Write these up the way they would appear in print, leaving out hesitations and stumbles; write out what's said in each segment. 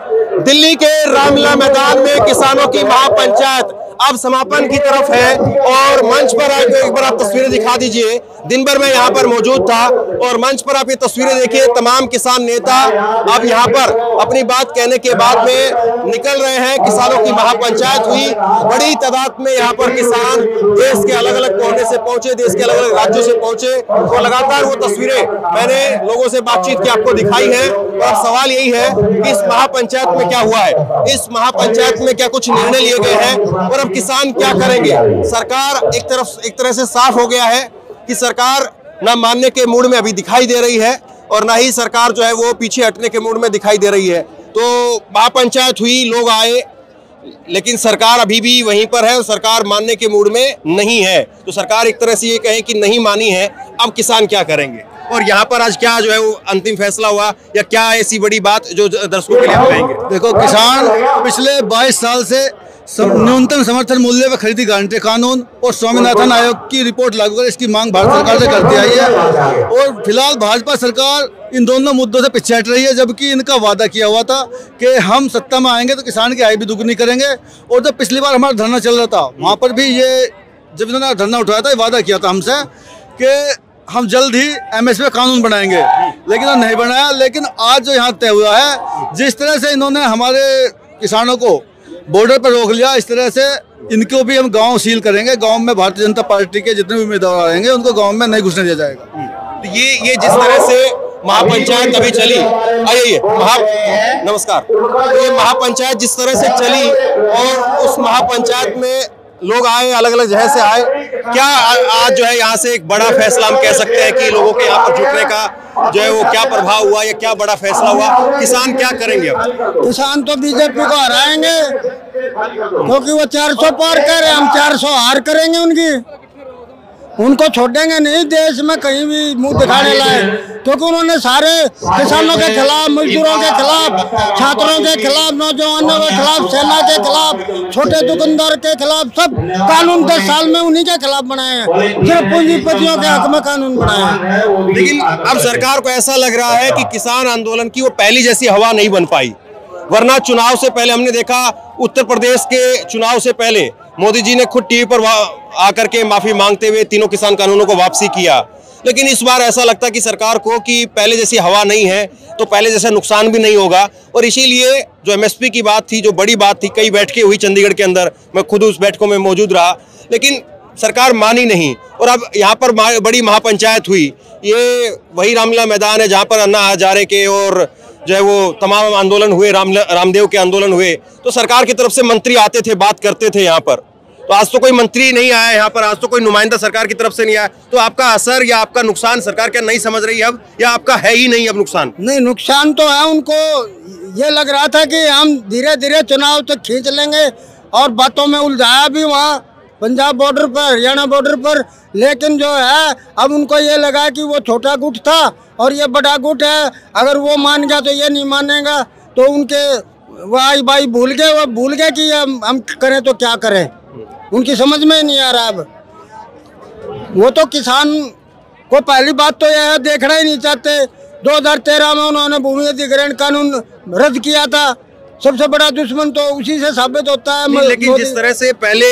दिल्ली के रामलीला मैदान में किसानों की महापंचायत अब समापन की तरफ है और मंच पर एक बार आप तस्वीरें दिखा दीजिए। दिन भर मैं यहाँ पर मौजूद था और मंच पर आप ये तस्वीरें देखिए। तमाम किसान नेता अब यहाँ पर अपनी बात कहने के बाद में निकल रहे हैं। किसानों की महापंचायत हुई, बड़ी तादाद में यहाँ पर किसान देश के अलग अलग कोने से पहुंचे, देश के अलग अलग राज्यों से पहुंचे और लगातार वो तस्वीरें मैंने लोगों से बातचीत की आपको दिखाई है। और सवाल यही है कि इस महापंचायत में क्या हुआ है, इस महापंचायत में क्या कुछ निर्णय लिए गए हैं और अब किसान क्या करेंगे। सरकार एक तरह से साफ हो गया है कि सरकार ना मानने के मूड में अभी दिखाई दे रही है और ना ही सरकार जो है वो पीछे हटने के मूड में दिखाई दे रही है। तो महापंचायत हुई, लोग आए, लेकिन सरकार अभी भी वहीं पर है और सरकार मानने के मूड में नहीं है। तो सरकार एक तरह से ये कहे कि नहीं मानी है, अब किसान क्या करेंगे और यहाँ पर आज क्या जो है वो अंतिम फैसला हुआ या क्या ऐसी बड़ी बात जो दर्शकों के लिए आप कहेंगे। देखो, किसान पिछले 22 साल से न्यूनतम समर्थन मूल्य पर खरीदी गारंटी कानून और स्वामीनाथन आयोग की रिपोर्ट लागू कर इसकी मांग भारत सरकार से करती आई है और फिलहाल भाजपा सरकार इन दोनों मुद्दों से पीछे हट रही है। जबकि इनका वादा किया हुआ था कि हम सत्ता में आएंगे तो किसान की आय भी दुगनी करेंगे। और जब पिछली बार हमारा धरना चल रहा था वहाँ पर भी ये जब इन्होंने धरना उठाया था, वादा किया था हमसे कि हम जल्द ही MSP कानून बनाएंगे, लेकिन वो नहीं बनाया। लेकिन आज जो यहाँ तय हुआ है, जिस तरह से इन्होंने हमारे किसानों को बॉर्डर पर रोक लिया, इस तरह से इनको भी हम गांव सील करेंगे। गांव में भारतीय जनता पार्टी के जितने भी उम्मीदवार आएंगे उनको गांव में नहीं घुसने दिया जाएगा। तो ये जिस तरह से महापंचायत अभी चली, आइए नमस्कार। तो ये महापंचायत जिस तरह से चली और उस महापंचायत में लोग आए, अलग अलग जगह से आए, क्या आज जो है यहाँ से एक बड़ा फैसला हम कह सकते हैं कि लोगों के यहाँ पर जुटने का जो है वो क्या प्रभाव हुआ या क्या बड़ा फैसला हुआ। किसान क्या करेंगे अब? किसान तो बीजेपी को हराएंगे क्योंकि वो 400 पार कर रहे हैं, हम 400 हार करेंगे उनको छोड़ेंगे नहीं देश में कहीं भी मुंह दिखाने लाए, क्योंकि उन्होंने सारे किसानों के खिलाफ, मजदूरों के खिलाफ, छात्रों के खिलाफ, नौजवानों के खिलाफ, सेना के खिलाफ, छोटे दुकानदार के खिलाफ सब कानून 10 साल में उन्हीं के खिलाफ बनाए हैं। सिर्फ पूंजीपतियों के हक में कानून बनाए हैं। लेकिन अब सरकार को ऐसा लग रहा है कि किसान आंदोलन की वो पहली जैसी हवा नहीं बन पाई। वरना चुनाव से पहले हमने देखा, उत्तर प्रदेश के चुनाव से पहले मोदी जी ने खुद टीवी पर आकर के माफी मांगते हुए तीनों किसान कानूनों को वापसी किया। लेकिन इस बार ऐसा लगता है कि सरकार को कि पहले जैसी हवा नहीं है तो पहले जैसा नुकसान भी नहीं होगा। और इसीलिए जो MSP की बात थी, जो बड़ी बात थी, कई बैठकें हुई चंडीगढ़ के अंदर, मैं खुद उस बैठकों में मौजूद रहा, लेकिन सरकार मानी नहीं। और अब यहाँ पर बड़ी महापंचायत हुई। ये वही रामलीला मैदान है जहाँ पर अन्ना हजारे के और जो है वो तमाम आंदोलन हुए, रामदेव के आंदोलन हुए। तो सरकार की तरफ से मंत्री आते थे, बात करते थे यहाँ पर। तो आज तो कोई मंत्री नहीं आया यहाँ पर, आज तो कोई नुमाइंदा सरकार की तरफ से नहीं आया। तो आपका असर या आपका नुकसान सरकार क्या नहीं समझ रही है अब, या आपका है ही नहीं अब नुकसान? नहीं, नुकसान तो है। उनको ये लग रहा था कि हम धीरे धीरे चुनाव तक खींच लेंगे और बातों में उलझाया भी वहाँ पंजाब बॉर्डर पर, हरियाणा बॉर्डर पर। लेकिन जो है अब उनको ये लगा कि वो छोटा गुट था और ये बड़ा गुट है, अगर वो मान गया तो ये नहीं मानेगा। तो उनके वाई बाई भूल गए, वो भूल गए कि हम करें तो क्या करें, उनकी समझ में नहीं आ रहा। अब वो तो किसान को पहली बात तो यह देखना ही नहीं चाहते। 2013 में उन्होंने भूमि अधिग्रहण कानून रद्द किया था। सबसे बड़ा दुश्मन तो उसी से साबित होता है। लेकिन जिस तरह से पहले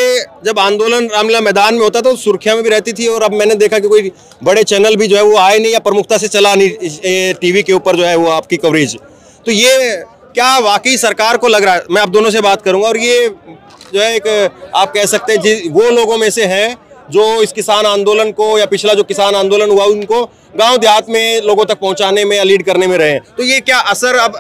जब आंदोलन रामलीला मैदान में होता था तो सुर्खियां में भी रहती थी, और अब मैंने देखा कि कोई बड़े चैनल भी जो है वो आए नहीं या प्रमुखता से चला नहीं टीवी के ऊपर जो है वो आपकी कवरेज। तो ये क्या वाकई सरकार को लग रहा है, मैं आप दोनों से बात करूंगा, और ये जो है एक आप कह सकते हैं वो लोगों में से है जो इस किसान आंदोलन को या पिछला जो किसान आंदोलन हुआ उनको गांव देहात में लोगों तक पहुंचाने में या लीड करने में रहे। तो ये क्या असर अब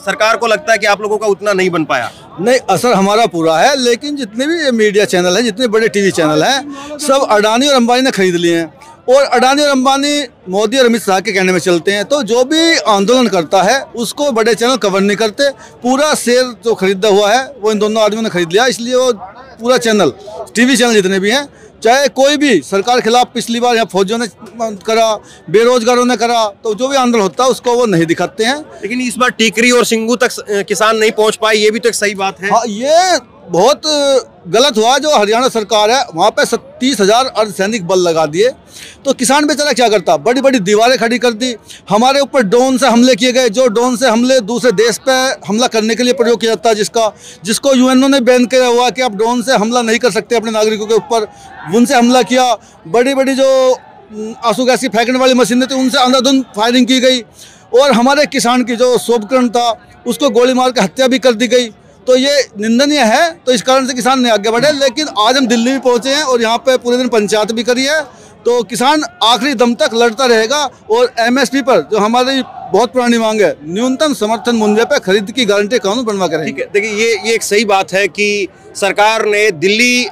सरकार को लगता है कि आप लोगों का उतना नहीं बन पाया? नहीं, असर हमारा पूरा है। लेकिन जितने भी मीडिया चैनल हैं, जितने बड़े टीवी चैनल हैं, सब अडानी और अंबानी ने खरीद लिए हैं। और अडानी और अंबानी मोदी और अमित शाह के कहने में चलते हैं। तो जो भी आंदोलन करता है उसको बड़े चैनल कवर नहीं करते। पूरा शेयर जो खरीदा हुआ है वो इन दोनों आदमियों ने खरीद लिया। इसलिए वो पूरा चैनल, टीवी चैनल जितने भी हैं, चाहे कोई भी सरकार खिलाफ, पिछली बार यहाँ फौजियों ने करा, बेरोजगारों ने करा, तो जो भी आंदोलन होता है उसको वो नहीं दिखाते हैं। लेकिन इस बार टीकरी और सिंगू तक किसान नहीं पहुँच पाए, ये भी तो एक सही बात है। हाँ, ये बहुत गलत हुआ जो हरियाणा सरकार है वहाँ पे 30,000 अर्धसैनिक बल लगा दिए, तो किसान बेचारा क्या करता, बड़ी बड़ी दीवारें खड़ी कर दी। हमारे ऊपर ड्रोन से हमले किए गए, जो ड्रोन से हमले दूसरे देश पे हमला करने के लिए प्रयोग किया जाता है, जिसको यूएनओ ने बैन किया हुआ कि आप ड्रोन से हमला नहीं कर सकते अपने नागरिकों के ऊपर, उनसे हमला किया। बड़ी बड़ी जो आंसू गैस की फेंकने वाली मशीनें थी उनसे अंधाधुंध फायरिंग की गई, और हमारे किसान की जो शोभकरण था उसको गोली मार के हत्या भी कर दी गई। तो ये निंदनीय है, तो इस कारण से किसान ने आगे बढ़े। लेकिन आज हम दिल्ली भी पहुंचे हैं और यहाँ पे पूरे दिन पंचायत भी करी है, तो किसान आखिरी दम तक लड़ता रहेगा। और एमएसपी पर जो हमारी बहुत पुरानी मांग है, न्यूनतम समर्थन मूल्य पे खरीद की गारंटी कानून बनवा करें। ठीक है, देखिए ये एक सही बात है कि सरकार ने दिल्ली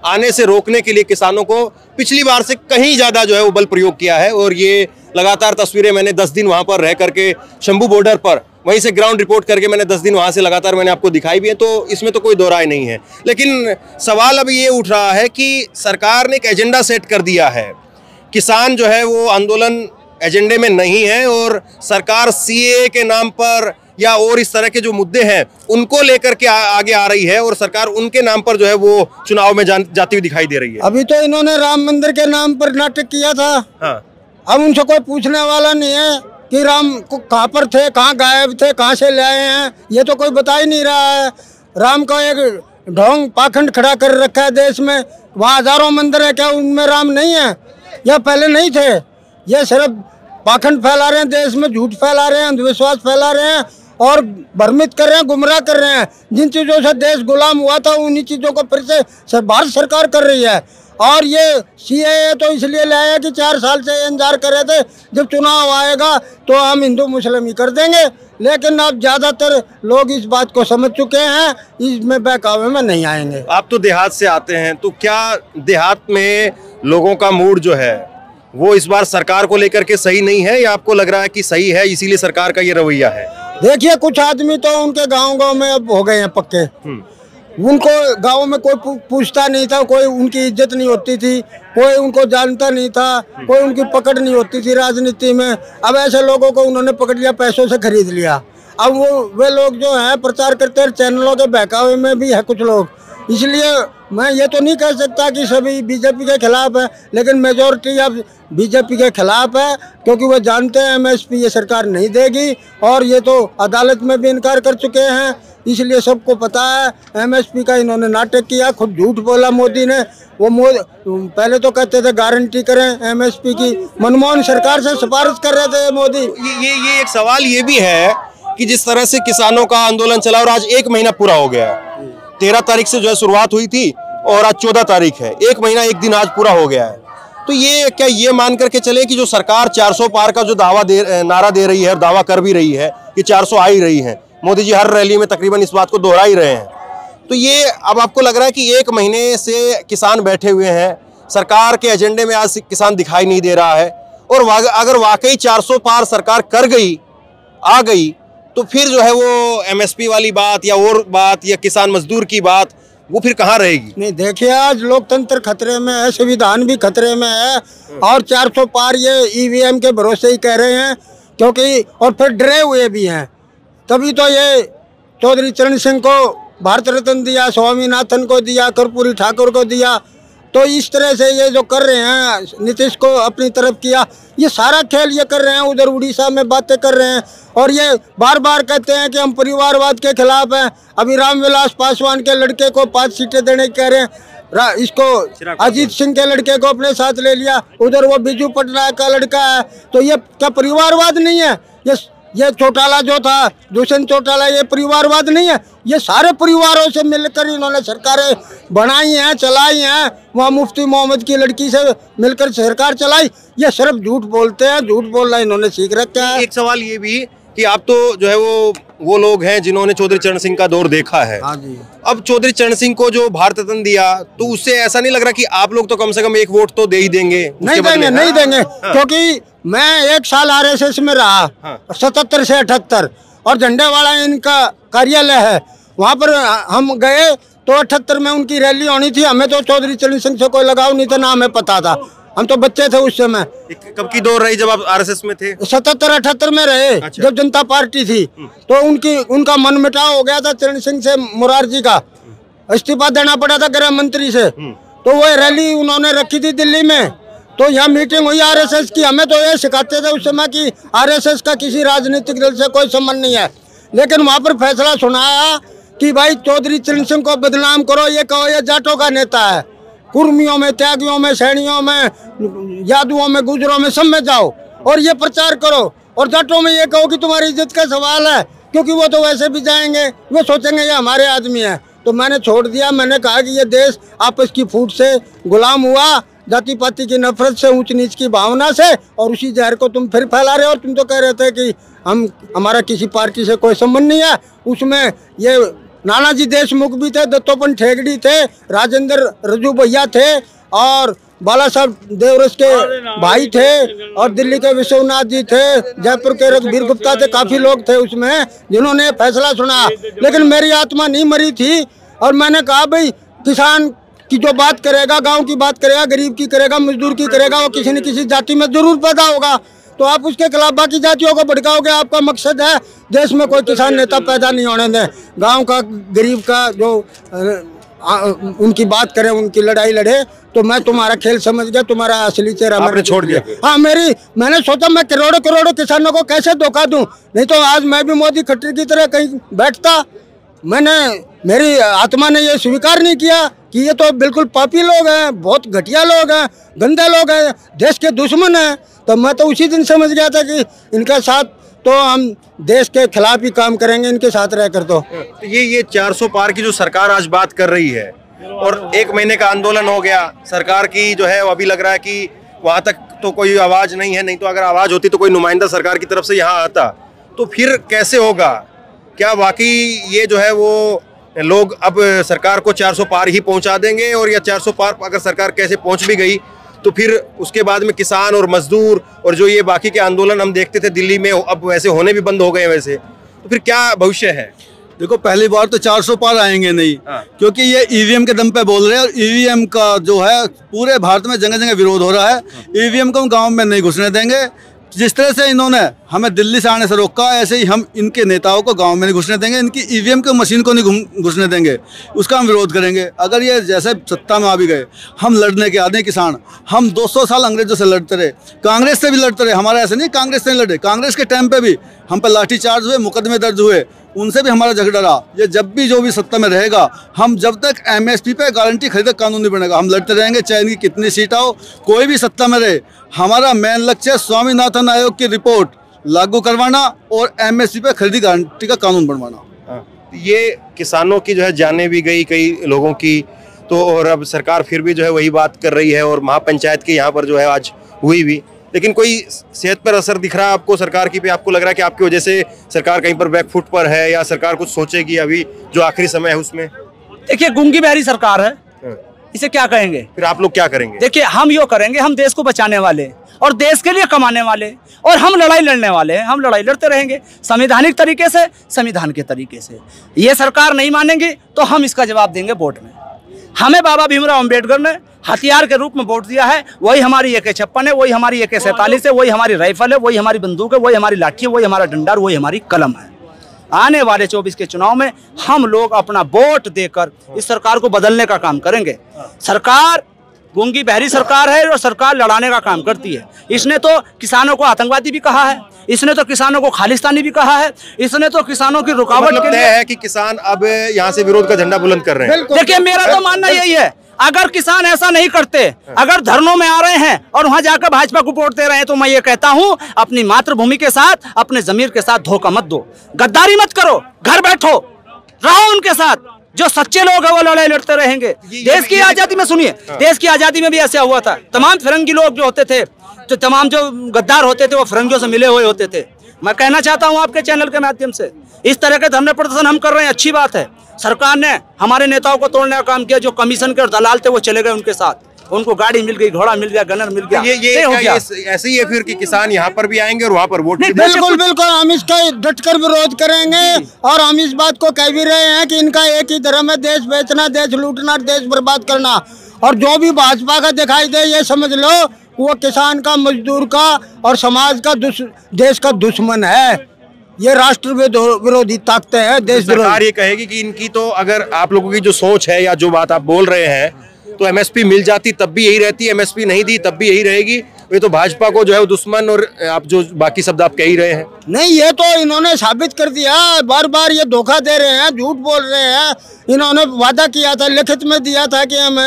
आने से रोकने के लिए किसानों को पिछली बार से कहीं ज़्यादा जो है वो बल प्रयोग किया है, और ये लगातार तस्वीरें मैंने 10 दिन वहाँ पर रह करके शंभू बॉर्डर पर वहीं से ग्राउंड रिपोर्ट करके मैंने 10 दिन वहाँ से लगातार मैंने आपको दिखाई भी है, तो इसमें तो कोई दो राय नहीं है। लेकिन सवाल अब ये उठ रहा है कि सरकार ने एक एजेंडा सेट कर दिया है, किसान जो है वो आंदोलन एजेंडे में नहीं है, और सरकार सीएए के नाम पर या और इस तरह के जो मुद्दे हैं उनको लेकर के आगे आ रही है, और सरकार उनके नाम पर जो है वो चुनाव में जाती हुई दिखाई दे रही है। अभी तो इन्होंने राम मंदिर के नाम पर नाटक किया था। हाँ। अब उनसे कोई पूछने वाला नहीं है कि राम को कहाँ पर थे, कहाँ गायब थे, कहाँ से ले आए हैं, ये तो कोई बता ही नहीं रहा है। राम का एक ढोंग पाखंड खड़ा कर रखा है देश में। वहाँ हजारों मंदिर है, क्या उनमें राम नहीं है या पहले नहीं थे? ये सिर्फ पाखंड फैला रहे हैं, देश में झूठ फैला रहे हैं, अंधविश्वास फैला रहे हैं और भ्रमित कर रहे हैं, गुमराह कर रहे हैं। जिन चीज़ों से देश गुलाम हुआ था उन्हीं चीज़ों को फिर से भारत सरकार कर रही है। और ये सीएए तो इसलिए लाया कि 4 साल से इंतजार कर रहे थे, जब चुनाव आएगा तो हम हिंदू मुस्लिम ही कर देंगे। लेकिन अब ज़्यादातर लोग इस बात को समझ चुके हैं, इसमें बहकावे में नहीं आएंगे। आप तो देहात से आते हैं, तो क्या देहात में लोगों का मूड जो है वो इस बार सरकार को लेकर के सही नहीं है, या आपको लग रहा है कि सही है इसीलिए सरकार का ये रवैया है? देखिए, कुछ आदमी तो उनके गांव में अब हो गए हैं पक्के। उनको गांव में कोई पूछता नहीं था, कोई उनकी इज्जत नहीं होती थी, कोई उनको जानता नहीं था, कोई उनकी पकड़ नहीं होती थी राजनीति में। अब ऐसे लोगों को उन्होंने पकड़ लिया, पैसों से खरीद लिया। अब वे लोग जो हैं प्रचार करते हैं, चैनलों के बहकावे में भी है कुछ लोग। इसलिए मैं ये तो नहीं कह सकता कि सभी बीजेपी के खिलाफ है, लेकिन मेजॉरिटी अब बीजेपी के खिलाफ है, क्योंकि वो जानते हैं एमएसपी ये सरकार नहीं देगी, और ये तो अदालत में भी इनकार कर चुके हैं। इसलिए सबको पता है एमएसपी का इन्होंने नाटक किया, खुद झूठ बोला मोदी ने। वो पहले तो कहते थे गारंटी करें एमएसपी की, मनमोहन सरकार से सिफारिश कर रहे थे मोदी। ये एक सवाल ये भी है कि जिस तरह से किसानों का आंदोलन चला और आज 1 महीना पूरा हो गया है, 13 तारीख से जो है शुरुआत हुई थी और आज 14 तारीख है, 1 महीना 1 दिन आज पूरा हो गया है। तो ये क्या ये मान करके चले कि जो सरकार 400 पार का जो नारा दे रही है और दावा कर भी रही है कि 400 आ ही रही है, मोदी जी हर रैली में तकरीबन इस बात को दोहरा ही रहे हैं, तो ये अब आपको लग रहा है कि 1 महीने से किसान बैठे हुए हैं, सरकार के एजेंडे में आज किसान दिखाई नहीं दे रहा है, और अगर वाकई 400 पार सरकार कर गई, आ गई, तो फिर जो है वो एमएसपी वाली बात या और बात या किसान मजदूर की बात वो फिर कहाँ रहेगी? नहीं, देखिए, आज लोकतंत्र खतरे में है, संविधान भी खतरे में है, और 400 पार ये ईवीएम के भरोसे ही कह रहे हैं, क्योंकि और फिर डरे हुए भी हैं। तभी तो ये चौधरी चरण सिंह को भारत रत्न दिया, स्वामीनाथन को दिया, कर्पूरी ठाकुर को दिया। तो इस तरह से ये जो कर रहे हैं, नीतीश को अपनी तरफ किया, ये सारा खेल ये कर रहे हैं। उधर उड़ीसा में बातें कर रहे हैं, और ये बार बार कहते हैं कि हम परिवारवाद के खिलाफ हैं। अभी रामविलास पासवान के लड़के को 5 सीटें देने कह रहे हैं, इसको अजीत सिंह के लड़के को अपने साथ ले लिया, उधर वो बिजू पटनायक का लड़का है। तो ये क्या परिवारवाद नहीं है? ये चौटाला जो था, दुष्यंत चौटाला, ये परिवारवाद नहीं है? ये सारे परिवारों से मिलकर इन्होंने सरकारें बनाई हैं, चलाई हैं। वहाँ मुफ्ती मोहम्मद की लड़की से मिलकर सरकार चलाई। ये सिर्फ झूठ बोलते हैं, झूठ बोलना इन्होंने सीख रखा है। एक सवाल ये भी कि आप तो जो है वो लोग हैं जिन्होंने चौधरी चरण सिंह का दौर देखा है। हाँ जी। अब चौधरी चरण सिंह को जो भारत रत्न दिया, तो उससे ऐसा नहीं लग रहा कि आप लोग तो कम से कम 1 वोट तो दे ही देंगे? नहीं देंगे, नहीं देंगे। हाँ। क्योंकि मैं 1 साल आरएसएस में रहा। हाँ। 77 से 78, और झंडेवाला इनका कार्यालय है, वहाँ पर हम गए तो 78 में उनकी रैली होनी थी। हमें तो चौधरी चरण सिंह से कोई लगाव नहीं था, ना हमें पता था, हम तो बच्चे थे उस समय। कब की दौर रही जब आप आरएसएस में थे? 77-78 में रहे। अच्छा। जब जनता पार्टी थी तो उनका मन मिटाव हो गया था चरण सिंह से, मुरारजी का। इस्तीफा देना पड़ा था गृह मंत्री से। तो वो रैली उन्होंने रखी थी दिल्ली में, तो यहाँ मीटिंग हुई आरएसएस की। हमें तो ये सिखाते थे उस समय कि आरएसएस का किसी राजनीतिक दल से कोई संबंध नहीं है, लेकिन वहाँ पर फैसला सुनाया कि भाई चौधरी चरण सिंह को बदनाम करो, ये कहो ये जाटों का नेता है। कुर्मियों में, त्यागियों में, सैनियों में, यादवों में, गुजरों में, सब में जाओ और ये प्रचार करो, और जाटों में ये कहो कि तुम्हारी इज्जत का सवाल है, क्योंकि वो तो वैसे भी जाएंगे, वो सोचेंगे ये हमारे आदमी है। तो मैंने छोड़ दिया। मैंने कहा कि ये देश आपस की फूट से गुलाम हुआ, जाति पाति की नफरत से, ऊंच नीच की भावना से, और उसी जहर को तुम फिर फैला रहे हो। और तुम तो कह रहे थे कि हमारा किसी पार्टी से कोई संबंध नहीं है। उसमें ये नानाजी देशमुख भी थे, दत्तोपंत ठेंगड़ी थे, राजेंद्र रजू भैया थे, और बाला साहब देवरस के भाई थे, और दिल्ली के विश्वनाथ जी थे, जयपुर के रघुवीर गुप्ता थे। काफ़ी लोग थे उसमें जिन्होंने फैसला सुना, लेकिन मेरी आत्मा नहीं मरी थी। और मैंने कहा भाई किसान की जो बात करेगा, गांव की बात करेगा, गरीब की करेगा, मजदूर की करेगा, वो किसी न किसी जाति में जरूर पैदा होगा। तो आप उसके खिलाफ बाकी जातियों को भड़काओगे। आपका मकसद है देश में कोई किसान नेता पैदा नहीं होने दें, गाँव का गरीब का जो उनकी बात करें, उनकी लड़ाई लड़े। तो मैं तुम्हारा खेल समझ गया, तुम्हारा असली चेहरा मैंने छोड़ दिया। हाँ, मैंने सोचा मैं करोड़ों करोड़ों किसानों को कैसे धोखा दूं, नहीं तो आज मैं भी मोदी खट्टर की तरह कहीं बैठता। मेरी आत्मा ने ये स्वीकार नहीं किया कि ये तो बिल्कुल पापी लोग हैं, बहुत घटिया लोग हैं, गंदे लोग हैं, देश के दुश्मन हैं। तो मैं तो उसी दिन समझ गया था कि इनके साथ तो हम देश के खिलाफ ही काम करेंगे, इनके साथ रहकर। तो ये 400 पार की जो सरकार आज बात कर रही है, और 1 महीने का आंदोलन हो गया सरकार की जो है, वो अभी लग रहा है कि वहाँ तक तो कोई आवाज़ नहीं है। नहीं तो अगर आवाज़ होती तो कोई नुमाइंदा सरकार की तरफ से यहाँ आता, तो फिर कैसे होगा? क्या वाकई ये जो है वो लोग अब सरकार को 400 पार ही पहुँचा देंगे? और या 400 पार अगर सरकार कैसे पहुँच भी गई तो फिर उसके बाद में किसान और मजदूर और जो ये बाकी के आंदोलन हम देखते थे दिल्ली में, अब वैसे होने भी बंद हो गए वैसे, तो फिर क्या भविष्य है? देखो, पहली बार तो 400 पार आएंगे नहीं, क्योंकि ये ईवीएम के दम पे बोल रहे हैं, और ईवीएम का जो है पूरे भारत में जगह जगह विरोध हो रहा है। ईवीएम को हम गाँव में नहीं घुसने देंगे। जिस तरह से इन्होंने हमें दिल्ली से आने से रोका, ऐसे ही हम इनके नेताओं को गांव में नहीं घुसने देंगे, इनकी ईवीएम की मशीन को नहीं घुसने देंगे, उसका हम विरोध करेंगे। अगर ये जैसे सत्ता में आ भी गए, हम लड़ने के आदमी किसान, हम 200 साल अंग्रेजों से लड़ते रहे, कांग्रेस से भी लड़ते रहे। हमारा ऐसे नहीं कांग्रेस से नहीं लड़े, कांग्रेस के टाइम पे भी हम पे लाठीचार्ज हुए, मुकदमे दर्ज हुए, उनसे भी हमारा झगड़ा रहा। ये जब भी जो भी सत्ता में रहेगा, हम जब तक एमएसपी पे गारंटी खरीदे कानून नहीं बनेगा, हम लड़ते रहेंगे, चाहे इनकी कितनी सीट आओ, कोई भी सत्ता में रहे। हमारा मेन लक्ष्य स्वामीनाथन आयोग की रिपोर्ट लागू करवाना और एमएसपी पे खरीदी गारंटी का कानून बनवाना। ये किसानों की जो है जाने भी गई कई लोगों की, तो और अब सरकार फिर भी जो है वही बात कर रही है, और महापंचायत की यहाँ पर जो है आज हुई भी, लेकिन कोई सेहत पर असर दिख रहा है आपको सरकार की पे? आपको लग रहा है कि आपकी वजह से सरकार कहीं पर बैक फुट पर है, या सरकार कुछ सोचेगी अभी जो आखिरी समय है उसमें? देखिए, गूंगी बहरी सरकार है, इसे क्या कहेंगे? फिर आप लोग क्या करेंगे? देखिए, हम यो करेंगे, हम देश को बचाने वाले और देश के लिए कमाने वाले, और हम लड़ाई लड़ने वाले हैं। हम लड़ाई लड़ते रहेंगे संवैधानिक तरीके से, संविधान के तरीके से। ये सरकार नहीं मानेंगी तो हम इसका जवाब देंगे वोट में। हमें बाबा भीमराव अम्बेडकर ने हथियार के रूप में वोट दिया है, वही हमारी AK-56 है, वही हमारी AK-47 है, वही हमारी राइफल है, वही हमारी बंदूक है, वही हमारी लाठी है, वही हमारा डंडा, वही हमारी कलम है। आने वाले 24 के चुनाव में हम लोग अपना वोट देकर इस सरकार को बदलने का काम करेंगे। सरकार गूंगी बहरी सरकार है और सरकार लड़ाने का काम करती है। इसने तो लिए को आतंकवादी भी कहा है, इसने तो किसानों को खालिस्तानी भी कहा है, इसने तो किसानों की रुकावट के लिए है कि किसान अब यहाँ से विरोध का झंडा बुलंद कर रहे हैं। देखिए, मेरा तो मानना यही है, अगर किसान ऐसा नहीं करते, अगर धरनों में आ रहे हैं और वहां जाकर भाजपा को वोट दे रहे हैं, तो मैं ये कहता हूं, अपनी मातृभूमि के साथ, अपने जमीर के साथ धोखा मत दो, गद्दारी मत करो, घर बैठो, रहो उनके साथ। जो सच्चे लोग हैं वो लड़ाई लड़ते रहेंगे। देश की आजादी में सुनिए, देश की आजादी में भी ऐसा हुआ था। तमाम फिरंगी लोग जो होते थे, तो तमाम जो गद्दार होते थे, वो फिरंगियों से मिले हुए होते थे। मैं कहना चाहता हूं आपके चैनल के माध्यम से, इस तरह के धरने प्रदर्शन हम कर रहे हैं, अच्छी बात है। सरकार ने हमारे नेताओं को तोड़ने का काम किया, जो कमीशन के और दलाल थे वो चले गए उनके साथ, उनको गाड़ी मिल गई, घोड़ा मिल गया, गनर मिल गया। ये ऐसे ही है फिर कि किसान यहाँ पर भी आएंगे और वहाँ पर वोट? बिल्कुल बिल्कुल, हम इसका डटकर विरोध करेंगे, और हम इस बात को कह भी रहे हैं कि इनका एक ही धर्म है, देश बेचना, देश लूटना, देश बर्बाद करना। और जो भी भाजपा का दिखाई दे, ये समझ लो वो किसान का, मजदूर का और समाज का, देश का दुश्मन है। ये राष्ट्र विरोधी ताकतें हैं, देश सरकार विरोधी। ये कहेगी कि इनकी तो, अगर आप लोगों की जो सोच है या जो बात आप बोल रहे हैं, तो एमएसपी मिल जाती तब भी यही रहती, एमएसपी नहीं दी तब भी यही रहेगी, ये तो भाजपा को जो है वो दुश्मन, और आप जो बाकी शब्द आप कह ही रहे हैं। नहीं, ये तो इन्होंने साबित कर दिया, बार बार ये धोखा दे रहे हैं, झूठ बोल रहे हैं। इन्होंने वादा किया था, लिखित में दिया था कि हम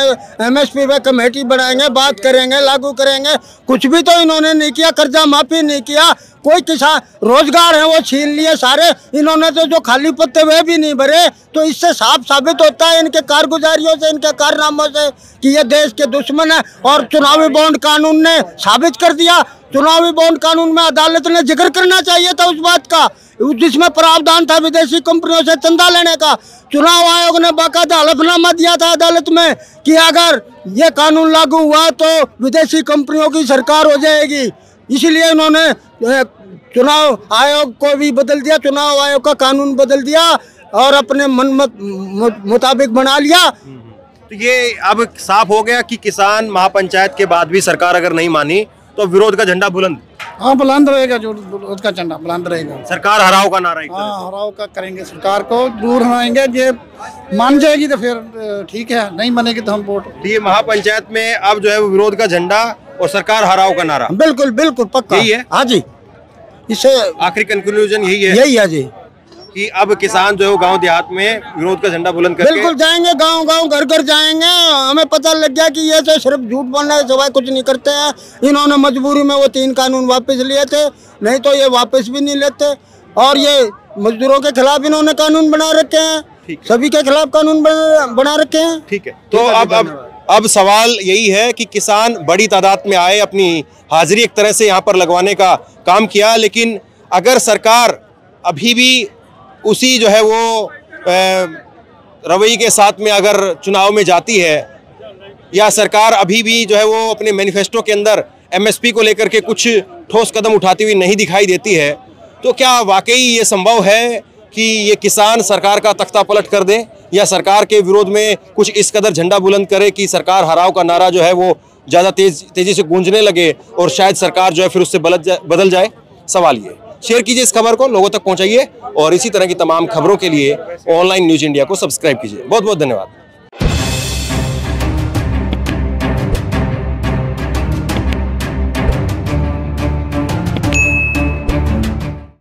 एमएसपी पे कमेटी बनाएंगे, बात करेंगे, लागू करेंगे, कुछ भी तो इन्होंने नहीं किया। कर्जा माफी नहीं किया, कोई किसान रोजगार है वो छीन लिए सारे इन्होंने, तो जो खाली पत्ते वे भी नहीं भरे। तो इससे साफ साबित होता है इनके कारगुजारियों से, इनके कारनामों से, कि ये देश के दुश्मन है। और चुनावी बॉन्ड कानून ने साबित कर दिया। चुनावी बॉन्ड कानून में अदालत ने जिक्र करना चाहिए था उस बात का, जिसमें प्रावधान था विदेशी कंपनियों से चंदा लेने का। चुनाव आयोग ने बाकायदा हलफनामा दिया था अदालत में कि अगर ये कानून लागू हुआ तो विदेशी कंपनियों की सरकार हो जाएगी। इसीलिए उन्होंने चुनाव आयोग को भी बदल दिया, चुनाव आयोग का कानून बदल दिया और अपने मन मुताबिक बना लिया। तो ये अब साफ हो गया कि किसान महापंचायत के बाद भी सरकार अगर नहीं मानी तो विरोध का झंडा बुलंद। हाँ, बुलंद रहेगा, जो विरोध का झंडा बुलंद रहेगा। सरकार हराओ का नारा। हाँ, हराओ का करेंगे, सरकार को दूर हटाएंगे। ये मान जाएगी तो फिर ठीक है, नहीं मानेगी तो हम वोट। ये महापंचायत में अब जो है वो विरोध का झंडा और सरकार हराओ का नारा। बिल्कुल बिल्कुल पक्का यही है। हाँ जी, इससे आखिरी कंक्लूजन यही है, यही है जी, कि अब किसान जो है गांव देहात में विरोध का झंडा बुलंद करके बिल्कुल जाएंगे, गांव गांव घर घर जाएंगे। हमें पता लग गया कि ये तो सिर्फ झूठ बोलने के सिवाय कुछ नहीं करते हैं। इन्होंने मजबूरी में वो 3 कानून वापस लिए थे, नहीं तो ये वापस भी नहीं लेते। और ये मजदूरों के खिलाफ इन्होंने कानून बना रखे हैं, सभी के खिलाफ कानून बना रखे हैं। ठीक है। तो अब सवाल यही है कि किसान बड़ी तादाद में आए, अपनी हाजिरी एक तरह से यहाँ पर लगवाने का काम किया, लेकिन अगर सरकार अभी भी उसी जो है वो रवैये के साथ में अगर चुनाव में जाती है, या सरकार अभी भी जो है वो अपने मैनिफेस्टो के अंदर एमएसपी को लेकर के कुछ ठोस कदम उठाती हुई नहीं दिखाई देती है, तो क्या वाकई ये संभव है कि ये किसान सरकार का तख्ता पलट कर दें, या सरकार के विरोध में कुछ इस कदर झंडा बुलंद करे कि सरकार हराओ का नारा जो है वो ज़्यादा तेजी से गूंजने लगे और शायद सरकार जो है फिर उससे बदल जाए? सवाल ये। शेयर कीजिए इस खबर को, लोगों तक पहुंचाइए, और इसी तरह की तमाम खबरों के लिए ऑनलाइन न्यूज़ इंडिया को सब्सक्राइब कीजिए। बहुत बहुत धन्यवाद।